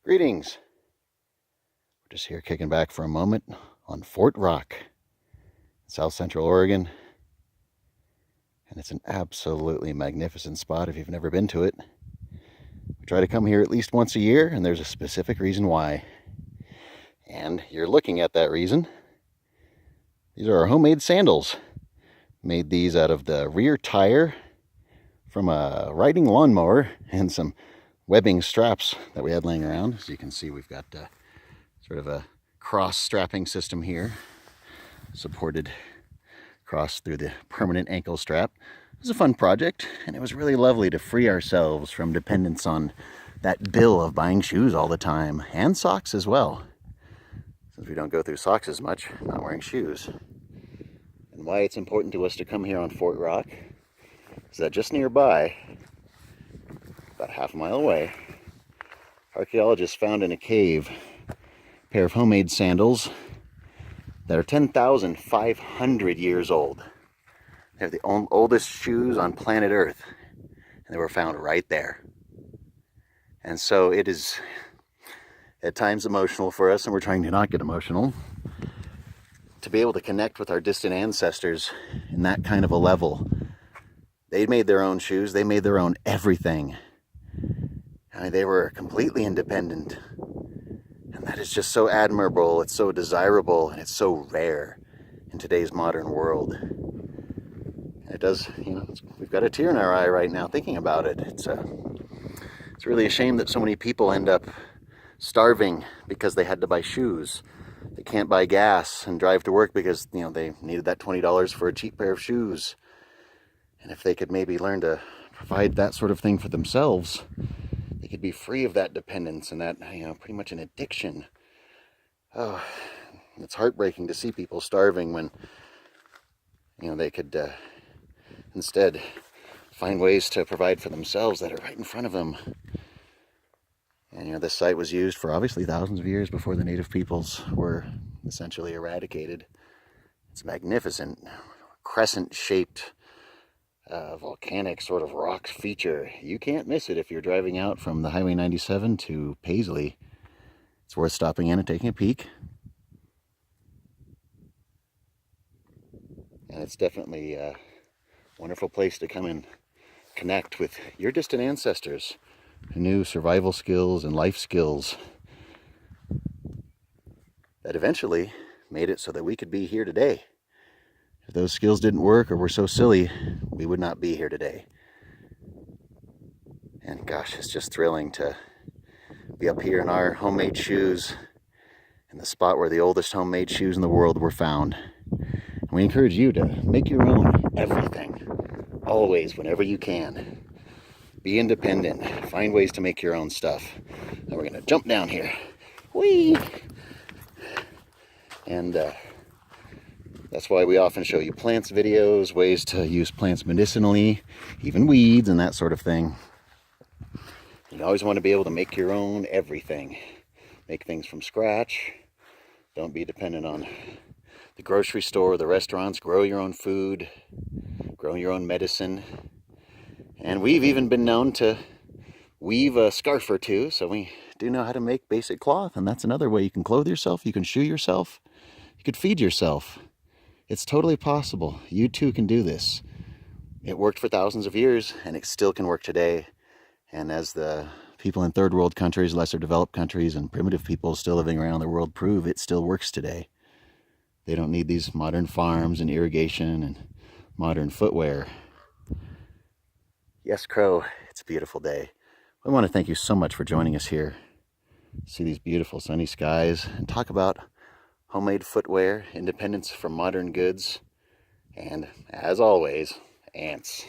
Greetings. We're just here kicking back for a moment on Fort Rock, South Central Oregon. And it's an absolutely magnificent spot if you've never been to it. We try to come here at least once a year, and there's a specific reason why. And you're looking at that reason. These are our homemade sandals. Made these out of the rear tire from a riding lawnmower and some webbing straps that we had laying around. As you can see, we've got sort of a cross strapping system here, supported across through the permanent ankle strap. It was a fun project, and it was really lovely to free ourselves from dependence on that bill of buying shoes all the time, and socks as well, since we don't go through socks as much, not wearing shoes. And why it's important to us to come here on Fort Rock is that just nearby, about half a mile away, archaeologists found in a cave a pair of homemade sandals that are 10,500 years old. They're the oldest shoes on planet Earth, and they were found right there. And so it is at times emotional for us, and we're trying to not get emotional, to be able to connect with our distant ancestors in that kind of a level. They made their own shoes, they made their own everything. I mean, they were completely independent. And that is just so admirable, it's so desirable, and it's so rare in today's modern world. And it does, we've got a tear in our eye right now thinking about it. It's really a shame that so many people end up starving because they had to buy shoes. They can't buy gas and drive to work because, they needed that $20 for a cheap pair of shoes. And if they could maybe learn to provide that sort of thing for themselves, they could be free of that dependence and that, pretty much an addiction. Oh, it's heartbreaking to see people starving when, they could instead find ways to provide for themselves that are right in front of them. And, this site was used for obviously thousands of years before the native peoples were essentially eradicated. It's magnificent, crescent-shaped, volcanic sort of rock feature. You can't miss it if you're driving out from the Highway 97 to Paisley. It's worth stopping in and taking a peek. And it's definitely a wonderful place to come and connect with your distant ancestors who knew survival skills and life skills that eventually made it so that we could be here today. If those skills didn't work or were so silly, we would not be here today. And gosh, it's just thrilling to be up here in our homemade shoes in the spot where the oldest homemade shoes in the world were found. And we encourage you to make your own everything, always, whenever you can. Be independent, find ways to make your own stuff. Now we're gonna jump down here. Whee! And that's why we often show you plants videos, ways to use plants medicinally, even weeds and that sort of thing. You always want to be able to make your own everything. Make things from scratch. Don't be dependent on the grocery store or the restaurants. Grow your own food. Grow your own medicine. And we've even been known to weave a scarf or two, so we do know how to make basic cloth, and that's another way you can clothe yourself, you can shoe yourself, you could feed yourself. It's totally possible. You too can do this. It worked for thousands of years, and it still can work today. And as the people in third world countries, lesser developed countries, and primitive people still living around the world prove, it still works today. They don't need these modern farms and irrigation and modern footwear. Yes, Crow, it's a beautiful day. I want to thank you so much for joining us here. See these beautiful sunny skies and talk about homemade footwear, independence from modern goods, and as always, ants.